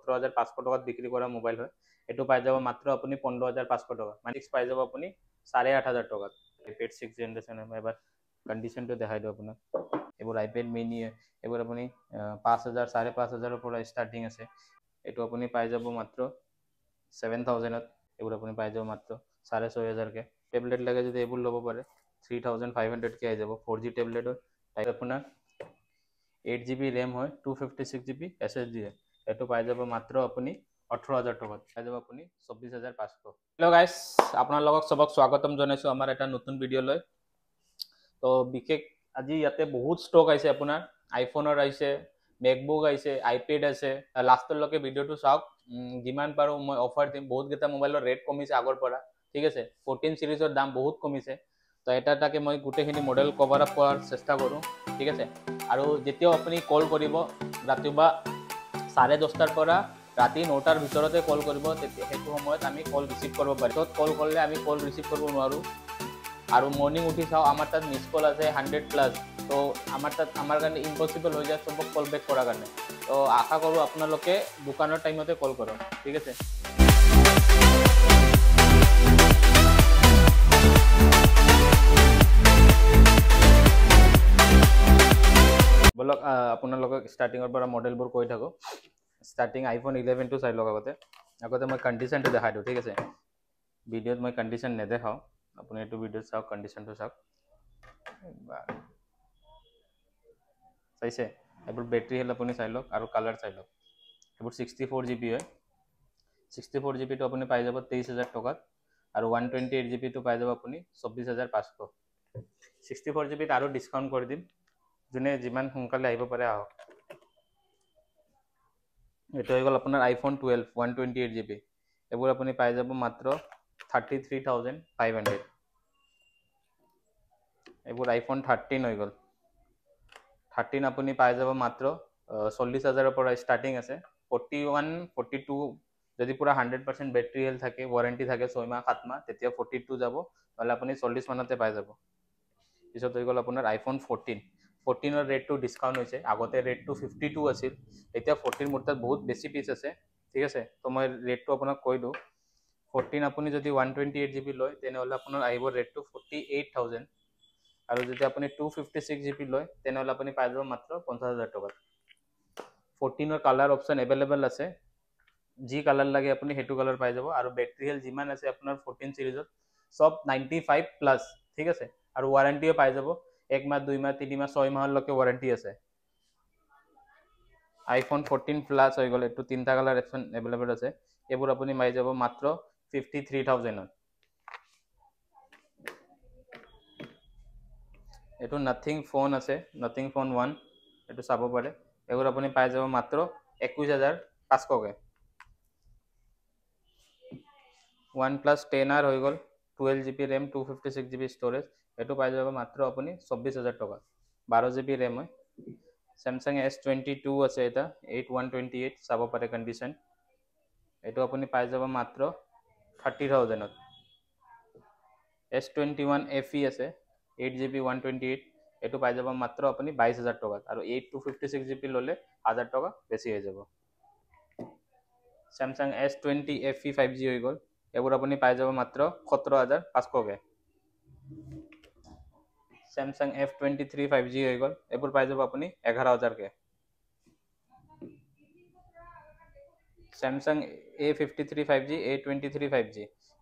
17,500 টাকাত বিক্রি করা মোবাইল হয় এটো পাই যাব মাত্র আপনি 15,500 টাকা মানে পাই যাব আপনি 8,500 টাকাত iPad 6 জেনারেশন এবার কন্ডিশনটো দেখাই দিও আপোনাক এবোৰ iPad mini এবোৰ আপুনি 5,000 5,500 পৰা স্টাৰ্টিং আছে এটো আপুনি পাই যাব মাত্ৰ 7,000 ত এবোৰ আপুনি পাই যাব মাত্ৰ 6,500 কে ট্যাবলেট লাগে যদি এবোৰ লব পাৰে 3,500 কে আই যাব 4G ট্যাবলেট টাইপ আপোনাৰ 8GB RAM হয় 256GB SSD হয় এটো পাই যাব মাত্র আপনি 18,000 টাকাত পাই যাব আপনি 24,500 হ্যালো গাইস আপনার লগক সবক স্বাগতম জনাইছো আমার এটা নতুন ভিডিও লৈ তো বিশেষ আজি ইয়াতে বহুত স্টক আইছে আপোনাৰ আইফোনৰ আইছে মেকবুক আইছে আইপ্যাড আছে লাষ্টৰ লকে ভিডিওটো চাওক যিমান পাৰো মই অফাৰ দিম বহুত গেটা মোবাইলৰ ৰেট কমিছে আগৰ পৰা ঠিক আছে 14 সিৰিজৰ দাম বহুত কমিছে তো এটাকে মই গুটেখিনি মডেল কভাৰ আপ কৰাৰ চেষ্টা কৰো ঠিক আছে আৰু যেতিয়াও আপুনি কল কৰিব ৰাতিবা 10:30 পৰা ৰাতি 9টাৰ ভিতৰতে কল কৰিব তেতিয়া হেতু সময়ত আমি কল ৰিসিভ কৰিব পাৰি তো কল কৰিলে আমি কল ৰিসিভ কৰিব নোৱাৰো আৰু মর্নিং উঠি চাও আমার তাত মিস কল আছে 100 প্লাস তো আমার কারণে ইম্পসিবল হয়ে যায় সবক কল ব্যাক করার কারণে তো আশা করো আপনাদেরকে দোকানের টাইমতে কল করো ঠিক আছে বলক আপনাদেরকে স্টাৰ্টিংৰ পৰা মডেলবোৰ কৈ থাকো স্টার্টিং আইফোন 11 টো চাই লওক আগতে মই কন্ডিশনটো দেখাই দিও ঠিক আছে ভিডিওত মই কন্ডিশন নেদেখাও আপুনি এটো ভিডিও চাওক কন্ডিশনটো চাওক চাইছে এবোৰ ব্যাটাৰি হেল আপুনি চাই লওক আৰু কালাৰ চাই লওক এবোৰ 64GB হয় 64GB তো আপুনি পাই যাব 23,000 টাকাত আৰু 128GB তো পাই যাব আপুনি 24,500 64GB আৰু ডিসকাউন্ট কৰি দিম জুনে যিমান সোনকালে আহিব পাৰে আহক এটো হৈ গল আপোনাৰ আইফোন 12 128GB এবোৰ আপুনি পাই যাব মাত্ৰ 33,500 এবোৰ আইফোন 13 হৈ গল 13 আপুনি পাই যাব মাত্ৰ 40,000 পৰা স্টার্টিং আছে 41 42 যদি পুরা 100% ব্যাটারি হেলথ থাকে ওয়ারেন্টি থাকে 6 মাহ 7 মাহ তেতিয়া 42 যাব তাহলে আপুনি 40 মানতে পাই যাব পিছত হৈ গল আপোনাৰ আইফোন 14 14 ৰ ৰেটটো ডিসকাউন্ট হৈছে আগতে ৰেটটো 52 আছিল এতিয়া 14 মোৰ তাত বহুত বেছি পিস আছে ঠিক আছে তো মই ৰেটটো আপোনাক কৈ দো 14 আপুনি যদি 128GB লয় তেনেহলে আপোনাৰ আহিব ৰেটটো 48,000 আৰু যদি আপুনি 256GB লয় তেনেহলে আপুনি পাই যাব মাত্ৰ 50,000 টাকাত 14 ৰ কালাৰ অপশন अवेलेबल আছে জি কালাৰ লাগে আপুনি হেতু কালাৰ পাই যাব আৰু ব্যাটাৰি হেল যিমান আছে আপোনাৰ 14 সিৰিজত সব 95 প্লাস ঠিক আছে আৰু ওয়াৰেন্টিও পাই যাব 1 মাহ 2 মাহ 3 মাহ 6 মাহৰ লকে ওয়ারেন্টি আছে আইফোন 14 প্লাস হৈ গলে এটো তিনটা কালার অপশন अवेलेबल আছে এবোৰ আপুনি পাই যাব মাত্ৰ 53,000 এটো নাথিং ফোন আছে নাথিং ফোন 1 এটো চাব পাৰে এবোৰ আপুনি পাই যাব মাত্ৰ 21,500 কে OnePlus 10R হৈ গল 12GB RAM 256GB স্টোরেজ এটো পাই যাব মাত্ৰ আপুনি 24,000 টাকা 12GB RAM হয় Samsung S22 আছে এটা 8128 চাব পাৰে কন্ডিশন এটো আপুনি পাই যাব মাত্ৰ 30,000 ত S21 FE আছে 8GB 128 এটো পাই যাব মাত্ৰ আপুনি 22,000 টাকা আৰু 8256GB ললে 1000 টাকা বেছি হৈ যাব Samsung S20 FE 5G হৈ গল এবোৰ আপুনি পাই যাব মাত্ৰ 17,500 কে Samsung F23 5G হৈ গল এবোৰ পাই যাব আপুনি 11,000 কে Samsung A53 5G A23 5G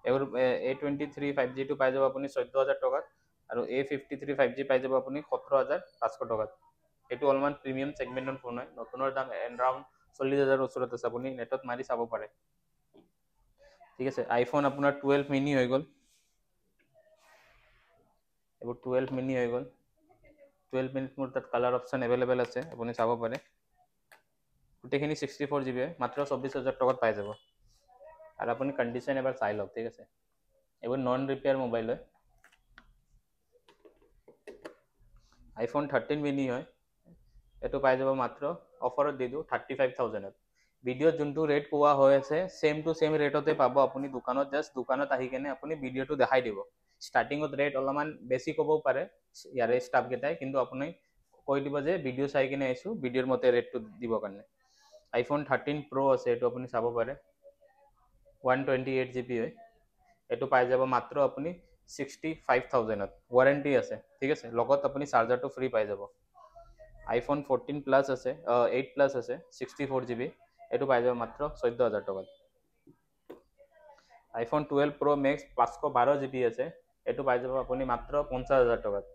এবোৰ A23 5G টো পাই যাব আপুনি 14,000 টাকাত আৰু A53 5G পাই যাব আপুনি 17,500 টাকাত এটো অলমান প্রিমিয়াম সেগমেন্টৰ ফোন হয় নতুনৰ দাম এৰাউন্ড 40,000 ওচৰত আছে আপুনি নেটত মাৰি চাব পাৰে ঠিক আছে আইফোন আপোনাৰ 12 মিনি হৈ গল এবোৰ 12 মিনি হৈ গল 12 মিনি মোৰ তাত কালাৰ অপশন अवेलेबल আছে আপুনি চাব পাৰে গুটেখিনি 64GB মাত্ৰ 24,000 টাকাত পাই যাব আৰু আপুনি কন্ডিশন এবাৰ চাই লওক ঠিক আছে এবোৰ নন ৰিপেয়াৰ মোবাইল হয় আইফোন 13 মিনি হয় এটো পাই যাব মাত্ৰ অফাৰত দি দিও 35,000 ত ভিডিও যোনটো ৰেট কোৱা হৈ আছে সেম টু সেম ৰেটতে পাব আপুনি দোকানত জাস্ট দোকানত আহি কেনে আপুনি ভিডিওটো দেখাই দিব স্টার্টিংত ৰেট অলমান বেছি কব পাৰে ইয়াৰে স্টাফ গেটাই কিন্তু আপুনি কৈ দিব যে ভিডিও চাই কেনে আইছো ভিডিওৰ মতে ৰেটটো দিব কাৰণে iPhone 13 Pro আছে, এইটো আপুনি চাব পাৰে 128 GB হয়। এইটো পাই যাব মাত্ৰ আপুনি 65,000ত, ৱাৰেণ্টি আছে, ঠিক আছে। লগত আপুনি চাৰ্জাৰটো ফ্ৰী পাই যাব। iPhone 14 Plus আছে, 8 Plus আছে 64 GB, এইটো পাই যাব মাত্ৰ 14,000 টকাত। iPhone 12 Pro Max 512 GB আছে, এইটো পাই যাব আপুনি মাত্ৰ 50,000 টকাত।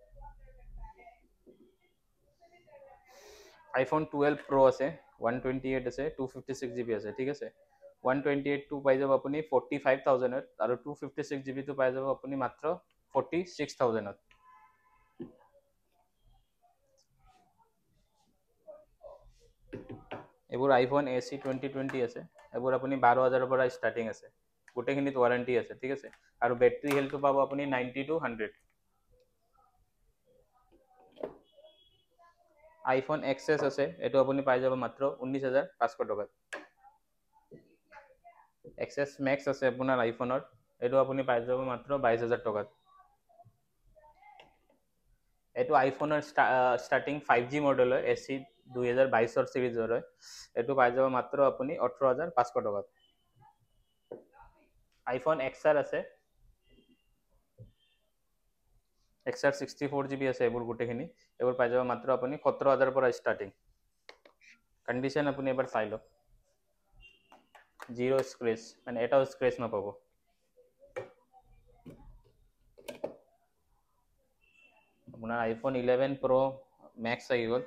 iPhone 12 Pro আছে 128 আছে 256 GB আছে, ঠিক আছে। 128 টো পাই যাব আপুনি 45,000ত, আৰু 256 GB টো পাই যাব আপুনি মাত্ৰ 46,000ত। এইবোৰ iPhone SE 2020 আছে, এইবোৰ আপুনি 12,000ৰ পৰা ষ্টাৰ্টিং আছে, গোটেইখিনিত ৱাৰেণ্টি আছে, ঠিক আছে। আৰু বেটাৰী হেল্থটো পাব আপুনি 90 to 100। iPhone XS আছে, এইটো আপুনি পাই যাব মাত্ৰ 19,500 টকাত। XS Max আছে আপোনাৰ আইফোনৰ, এইটো আপুনি পাই যাব মাত্ৰ 22,000 টকাত। এইটো আইফোনৰ ষ্টাৰ্টিং 5G মডেল হয়, SE 2022 চিৰিজৰ হয়, এইটো পাই যাব মাত্ৰ আপুনি 18,500 টকাত। iPhone XR আছে, XR 64 GB আছে, এইবোৰ গোটেইখিনি এইবোৰ পাই যাব মাত্ৰ আপুনি 17,000 পৰা ষ্টাৰ্টিং। কণ্ডিশ্যন আপুনি এবাৰ চাই লওক, জিৰ' স্ক্ৰেচ, মানে এটাও স্ক্ৰেচ নাপাব। আপোনাৰ iPhone 11 Pro Max আহি গ'ল,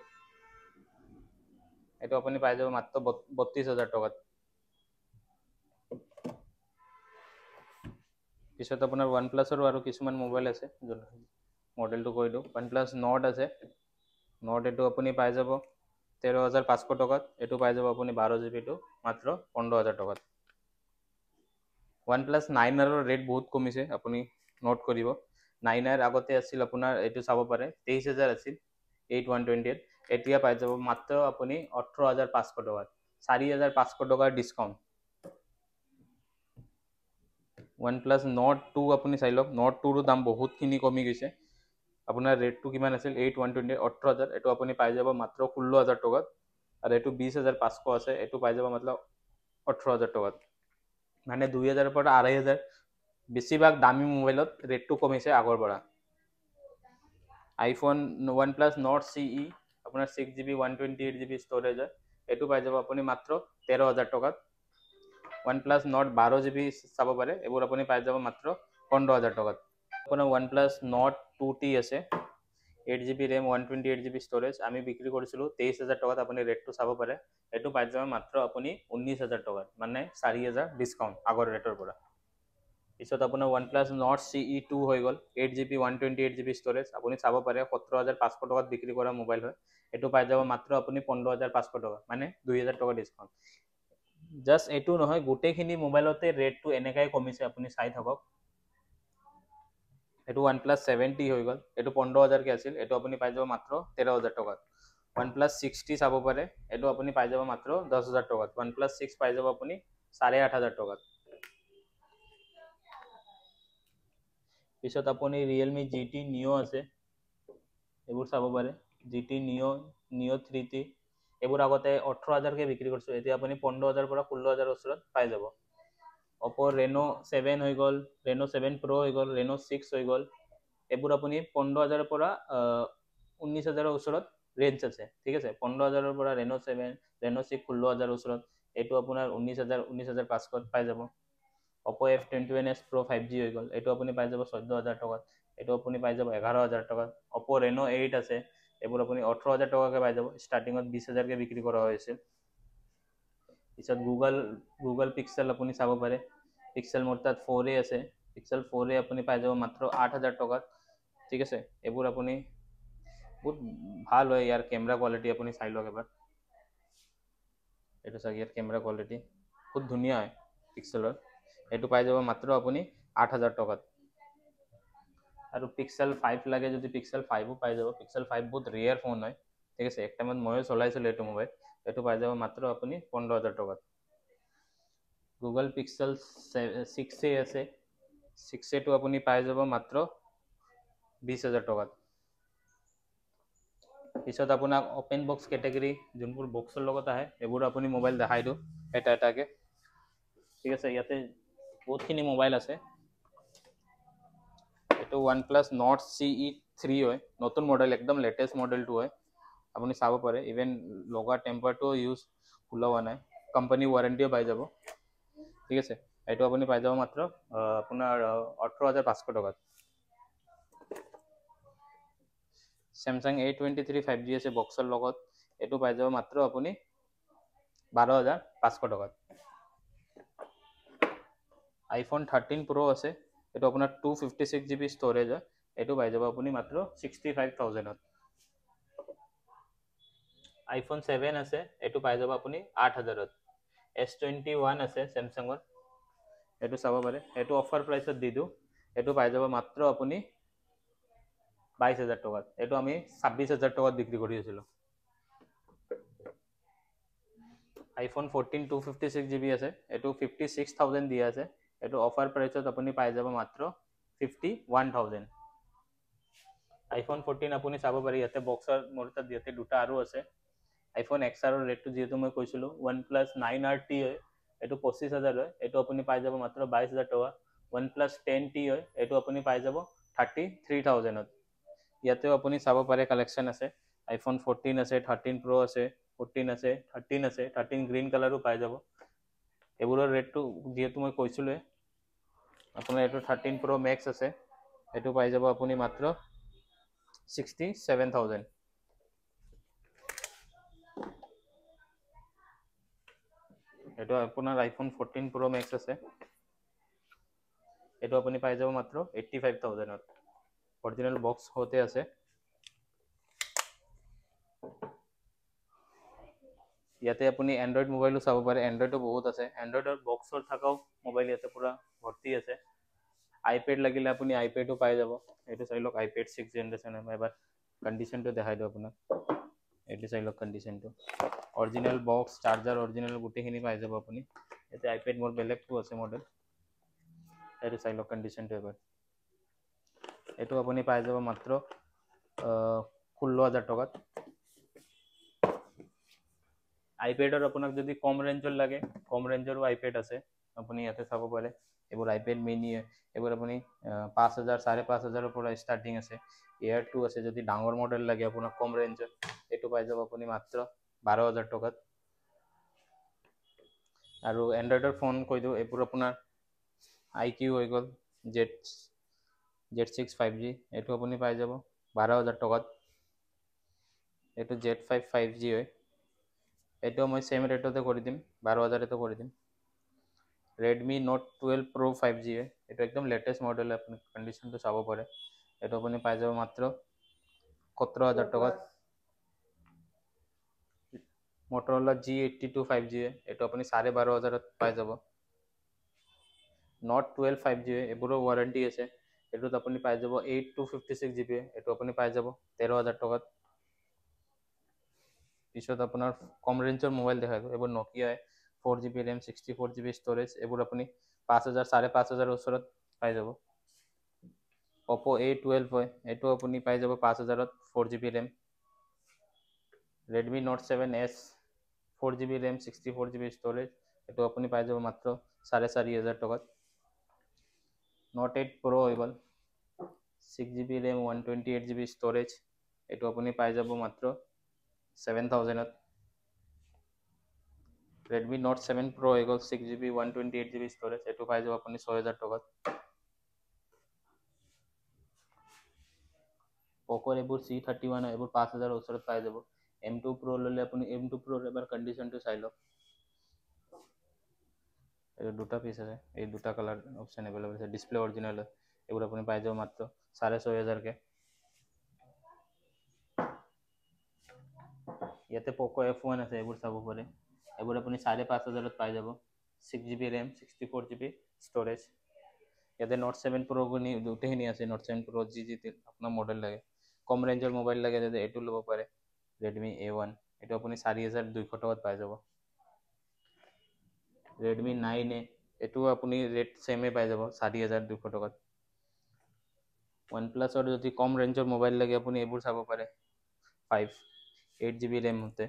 এইটো আপুনি পাই যাব মাত্ৰ 32,000 টকাত। পিছত আপোনাৰ OnePlus-ৰো আৰু কিছুমান মোবাইল আছে, মডেলটো কৈ দিওঁ। OnePlus Nord আছে, Nord এইটো আপুনি পাই যাব 13,500 টকাত, এইটো পাই যাব আপুনি 12 GB টো মাত্ৰ 15,000 টকাত। OnePlus 9R ৰেট বহুত কমিছে, আপুনি নোট কৰিব। 9R আগতে আছিল আপোনাৰ, এইটো চাব পাৰে 23,000 আছিল 8128, এতিয়া পাই যাব মাত্ৰ আপুনি 18,500 টকাত, 4,500 টকাৰ ডিছকাউণ্ট। OnePlus Nord 2 আপুনি চাই লওক, Nord 2ৰ দাম বহুতখিনি কমি গৈছে। আপোনাৰ ৰেটটো কিমান আছিল 8128, 18,000, এইটো আপুনি পাই যাব মাত্ৰ 16,000 টকাত। আৰু এইটো 20,500 আছে, এইটো পাই যাব মাত্ৰ 18,000 টকাত, মানে 2,000 পৰা 2,500। বেছিভাগ দামী মোবাইলত ৰেটটো কমিছে আগৰ পৰা। iPhone OnePlus Nord CE আপোনাৰ 6GB 128 GB ষ্ট'ৰেজ হয়, এইটো পাই যাব আপুনি মাত্ৰ 13,000 টকাত। OnePlus Nord 12 GB চাব পাৰে, এইবোৰ আপুনি পাই যাব মাত্ৰ 15,000 টকাত। আপোনাৰ OnePlus Nord 2T আছে, 8GB RAM 128 GB ষ্ট'ৰেজ, আমি বিক্ৰী কৰিছিলোঁ 23,000 টকাত, আপুনি ৰেটটো চাব পাৰে। এইটো পাই যাব মাত্ৰ আপুনি 19,000 টকাত, মানে 4,000 ডিছকাউণ্ট আগৰ ৰেটৰ পৰা। পিছত আপোনাৰ OnePlus Nord CE 2 হৈ গ'ল, 8GB 128 GB ষ্ট'ৰেজ, আপুনি চাব পাৰে 17,500 টকাত বিক্ৰী কৰা মোবাইল হয়, এইটো পাই যাব মাত্ৰ আপুনি 15,500 টকা, মানে 2,000 টকা ডিছকাউণ্ট। জাষ্ট এইটো নহয়, গোটেইখিনি মোবাইলতে ৰেটটো এনেকাই কমিছে, আপুনি চাই থাকক। এইটো OnePlus 7T হৈ গ'ল, এইটো 15,000কে আছিল, এইটো আপুনি পাই যাব মাত্ৰ 13,000 টকাত। OnePlus 6T চাব পাৰে, এইটো আপুনি পাই যাব মাত্ৰ 10,000 টকাত। OnePlus 6 পাই যাব আপুনি 8,500 টকাত। পিছত আপুনি Realme GT Neo আছে, এইবোৰ চাব পাৰে। GT Neo 3T, এইবোৰ আগতে 18,000কে বিক্ৰী কৰিছোঁ, এতিয়া আপুনি 15,000 পৰা 16,000 ওচৰত পাই যাব। Oppo Reno 7 হৈ গ'ল, Reno 7 Pro হৈ গ'ল, Reno 6 হৈ গ'ল, এইবোৰ আপুনি 15,000 পৰা 19,000 ওচৰত ৰেঞ্জ আছে, ঠিক আছে। 15,000 পৰা Reno 7, Reno 6 16,000 ওচৰত, এইটো আপোনাৰ 19,500 পাই যাব। Oppo F21s Pro 5G হৈ গ'ল, এইটো আপুনি পাই যাব 14,000 টকাত, এইটো আপুনি পাই যাব 11,000 টকাত। Oppo Reno 8 আছে, এইবোৰ আপুনি 18,000 টকাকৈ পাই যাব, ষ্টাৰ্টিঙত 20,000কে বিক্ৰী কৰা হৈছিল। পিছত গুগল পিক্সেল আপুনি চাব পাৰে, পিক্সেল মোৰ তাত 4A আছে, পিক্সেল 4A আপুনি পাই যাব মাত্ৰ 8,000 টকাত, ঠিক আছে। এইবোৰ আপুনি বহুত ভাল হয়, ইয়াৰ কেমেৰা কোৱালিটি আপুনি চাই লওক এবাৰ। এইটো চাওক, ইয়াৰ কেমেৰা কোৱালিটি বহুত ধুনীয়া হয় পিক্সেলৰ, এইটো পাই যাব মাত্ৰ আপুনি 8,000 টকাত। আৰু Pixel 5 লাগে যদি Pixel 5ও পাই যাব, Pixel 5 বহুত ৰেয়াৰ ফোন হয়, ঠিক আছে। এক টাইমত ময়ো চলাইছিলোঁ এইটো মোবাইল, এইটো পাই যাব মাত্ৰ আপুনি 15,000 টকাত। Google Pixel 6A আছে, 6A টো আপুনি পাই যাব মাত্ৰ 20,000 টকাত। পিছত আপোনাক ওপেন বক্স কেটেগৰী যোনবোৰ বক্সৰ লগত আহে এইবোৰ আপুনি মোবাইল দেখাই দিওঁ এটা এটাকে। ঠিক আছে, ইয়াতে বহুতখিনি মোবাইল আছে। এইটো OnePlus Nord CE3 হয়, নতুন মডেল, একদম লেটেষ্ট মডেলটো হয়। আপুনি চাব পাৰে, ইভেন লগা টেম্পাৰটো ইউজ ওলোৱা নাই, কোম্পানী ৱাৰেণ্টিও পাই যাব। ঠিক আছে, এইটো আপুনি পাই যাব মাত্ৰ আপোনাৰ 18,500 টকাত। Samsung A23 5G আছে বক্সৰ লগত, এইটো পাই যাব মাত্ৰ আপুনি 12,500 টকাত। iPhone 13 Pro আছে, এইটো আপোনাৰ 256GB ষ্ট'ৰেজ হয়, এইটো পাই যাব আপুনি মাত্ৰ 65,000ত। iPhone 7 আছে, এইটো পাই যাব আপুনি 8,000ত। S21 আছে চেমচাঙৰ, এইটো চাব পাৰে, এইটো অফাৰ প্ৰাইচত দি দিওঁ, এইটো পাই যাব মাত্ৰ আপুনি 22,000 টকাত। এইটো আমি 26,000 টকাত বিক্ৰী কৰি আছিলোঁ। iPhone 14 256GB আছে, এইটো 56,000 দিয়া আছে, এইটো অফাৰ প্ৰাইচত আপুনি পাই যাব মাত্ৰ 51,000। iPhone 14 আপুনি চাব পাৰি, ইয়াতে বক্সৰ মোৰ তাত ইয়াতে দুটা আৰু আছে। iPhone XR ৰেটটো যিহেতু মই কৈছিলোঁ OnePlus 9RT হয়, এইটো 25,000 হয়, এইটো আপুনি পাই যাব মাত্ৰ 22,000 টকা। OnePlus 10T হয়, এইটো আপুনি পাই যাব 33,000ত। ইয়াতেও আপুনি চাব পাৰে কালেকশ্যন আছে, iPhone 14 আছে, 13 Pro আছে, 14 আছে, 13 আছে, 13 গ্ৰীণ কালাৰো পাই যাব। এইবোৰৰ ৰেটটো যিহেতু মই কৈছিলোঁৱে, আপোনাৰ এইটো 13 Pro Max আছে, এইটো পাই যাব আপুনি মাত্ৰ 67,000। এইটো আপোনাৰ iPhone 14 Pro Max আছে, এইটো আপুনি পাই যাব মাত্ৰ 85,000ত। অৰিজিনেল বক্স হতে আছে। ইয়াতে আপুনি এণ্ড্ৰইড মোবাইলো চাব পাৰে, এণ্ড্ৰইডো বহুত আছে, এণ্ড্ৰইডৰ বক্সৰ থকাও মোবাইল ইয়াতে পূৰা ভৰ্তি আছে। আইপেড লাগিলে আপুনি আইপেডো পাই যাব, এইটো চাই লওক, iPad 6th জেনেৰেশ্যন হয়। এবাৰ কণ্ডিশ্যনটো দেখাই দিওঁ আপোনাক, এইটো চাই লওক কণ্ডিশ্যনটো, অৰিজিনেল বক্স, চাৰ্জাৰ অৰিজিনেল গোটেইখিনি পাই যাব আপুনি। ইয়াতে আইপেড মোৰ বেলেগটো আছে মডেল, এইটো চাই লওক কণ্ডিশ্যনটো এবাৰ। এইটো আপুনি পাই যাব মাত্ৰ 16,000 টকাত। আইপেডৰ আপোনাক যদি কম ৰেঞ্জৰ লাগে, কম ৰেঞ্জৰো আইপেড আছে, আপুনি ইয়াতে চাব পাৰে। এইবোৰ আইপেড মিনি, এইবোৰ আপুনি 5,000 5,500ৰ পৰা ষ্টাৰ্টিং আছে। Air 2 আছে, যদি ডাঙৰ মডেল লাগে আপোনাক কম ৰেঞ্জৰ, এইটো পাই যাব আপুনি মাত্ৰ 12,000 টকাত। আৰু এণ্ড্ৰইডৰ ফোন কৈ দিওঁ, এইবোৰ আপোনাৰ IQ হৈ গ'ল, Z6 5G, এইটো আপুনি পাই যাব 12,000 টকাত। এইটো Z5 5G হয়, এইটো মই চেম ৰেটতে কৰি দিম, 12,000তে কৰি দিম। Redmi Note 12 Pro 5G হয়, এইটো একদম লেটেষ্ট মডেল, আপুনি কণ্ডিশ্যনটো চাব পাৰে, এইটো আপুনি পাই যাব মাত্ৰ 17,000 টকাত। Motorola G82 5G হয়, এইটো আপুনি 12,500ত পাই যাব। Note 12 5G হয়, এইবোৰো ৱাৰেণ্টি আছে, এইটোত আপুনি পাই যাব 8 256GB, এইটো আপুনি পাই যাব 13,000 টকাত। পিছত আপোনাৰ কম ৰেঞ্জৰ মোবাইল দেখাই দিওঁ, এইবোৰ Nokia 4GB RAM 64GB storage, এইবোৰ আপুনি 5,000 5,500ৰ ওচৰত পাই যাব। Oppo A12 হয়, এইটো আপুনি পাই যাব 5,000ত, 4GB RAM। Redmi Note 7S 4GB RAM 64GB storage, এইটো আপুনি পাই যাব মাত্ৰ 4,500 টকাত। Note 8 Pro হৈ গ'ল, 6GB RAM 128GB ষ্ট'ৰেজ, এইটো আপুনি পাই যাব মাত্ৰ 7,000ত। Redmi Note 7 Pro হৈ গ'ল, 6GB 128GB ষ্ট'ৰেজ, এইটো পাই যাব আপুনি 6,000 টকাত। Pocoৰ এইবোৰ C31 হয়, এইবোৰ 5,000ৰ ওচৰত পাই যাব। M2 Pro ল'লে আপুনি M2 Proৰ এবাৰ কণ্ডিশ্যনটো চাই লওক, এইটো দুটা পিচ আছে, এই দুটা কালাৰ অপশ্যন এভেইলেবল আছে, ডিছপ্লে অৰিজিনেল হয়, এইবোৰ আপুনি পাই যাব মাত্ৰ 6,500কে। ইয়াতে Poco F1 আছে, এইবোৰ চাব পাৰে, এইবোৰ আপুনি 5,500ত পাই যাব, 6GB RAM 64GB ষ্ট'ৰেজ। ইয়াতে Note 7 Pro গোটেইখিনি আছে, Note 7 Pro যি আপোনাৰ মডেল লাগে, কম ৰেঞ্জৰ মোবাইল লাগে যদি এইটো ল'ব পাৰে, Redmi A1, এইটো আপুনি 4,200 টকাত পাই যাব। Redmi 9A, এইটো আপুনি ৰেট ছেমে পাই যাব 4,200 টকাত। OnePlusৰ যদি কম ৰেঞ্জৰ মোবাইল লাগে আপুনি এইবোৰ চাব পাৰে, 8GB ৰেম হতে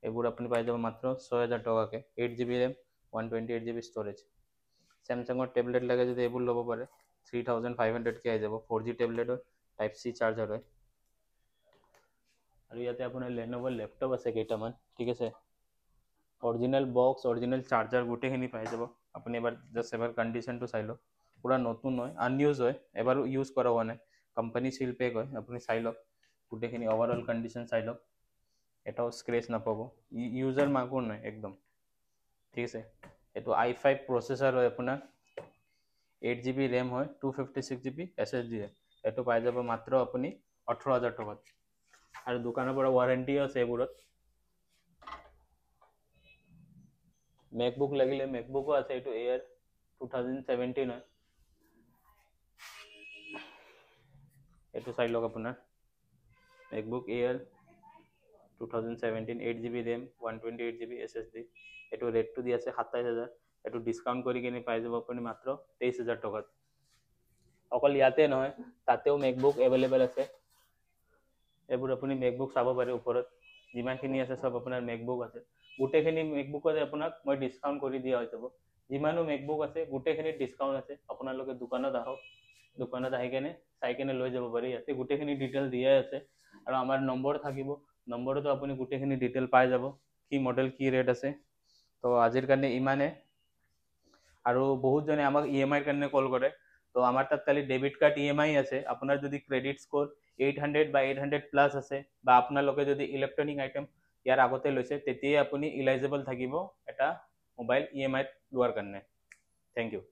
এইবোৰ আপুনি পাই যাব মাত্ৰ 6000 টকাকে 8GB RAM 128GB storage স্যামসাঙৰ tablet লাগে যদি এইবোৰ ল'ব পাৰে 3500 কে আহি যাব 4G tablet type C charger হয় আৰু ইয়াতে আপোনাৰ Lenovo ল্যাপটপ আছে কেইটামান ঠিক আছে অৰিজিনাল বক্স অৰিজিনাল চাৰ্জাৰ গোটেইখিনি পাই যাব আপুনি এবাৰ জাস্ট এবাৰ কন্ডিশনটো চাই লওক পুৰা নতুন হয় আনইউজ হয় এবাৰ ইউজ কৰা হোৱা নাই কোম্পানী সিল পেক হয় আপুনি চাই লওক গোটেইখিনি ওভাৰঅল কন্ডিশন চাই লওক এটাও স্ক্ৰেচ নাপাব ইউজাৰ মাগুৰ নাই একদম ঠিক আছে এটো i5 প্ৰসেসৰ হয় আপোনাৰ 8GB RAM হয় 256GB SSD হয় এটো পাই যাব মাত্ৰ আপুনি 18000 টকাত আৰু দোকানৰ পৰা ওয়াৰেন্টি আছে এবোৰত MacBook লাগিলে MacBookও আছে এটো Air 2017 হয় এটো চাই লওক আপোনাৰ MacBook Air 2017 8GB RAM 128GB SSD এটো ৰেটটো দি আছে 27000 এটো ডিসকাউন্ট কৰি কিনে পাই যাব আপুনি মাত্ৰ 23000 টকাত অকল ইয়াতে নহয় তাতেও MacBook अवेलेबल আছে এবোৰ আপুনি MacBook চাব পাৰে ওপৰত যিমানখিনি আছে সব আপোনাৰ MacBook আছে গোটেইখিনি MacBook আছে আপোনাক মই ডিসকাউন্ট কৰি দিয়া হৈ যাব যিমানো MacBook আছে গোটেইখিনি ডিসকাউন্ট আছে আপোনালোকে দোকানত আহক দোকানত আহি কেনে চাই কেনে লৈ যাব পাৰি ইয়াতে গোটেইখিনি ডিটেইল দিয়া আছে আৰু আমাৰ নম্বৰ থাকিব নম্বৰটো আপুনি গোটেইখিনি ডিটেইল পাই যাব কি মডেল কি ৰেট আছে তো আজিৰ কাৰণে ইমানে আৰু বহুত জনে আমাক EMI কাৰণে কল কৰে তো আমাৰ তাত খালি ডেবিট কাৰ্ড EMI আছে আপোনাৰ যদি ক্ৰেডিট স্কোৰ 800 বা 800 প্লাস আছে বা আপোনালোকে যদি ইলেক্ট্ৰনিক আইটেম ইয়াৰ আগতে লৈছে তেতিয়া আপুনি এলিজিবল থাকিব এটা মোবাইল EMI লোৱাৰ কাৰণে থ্যাংক ইউ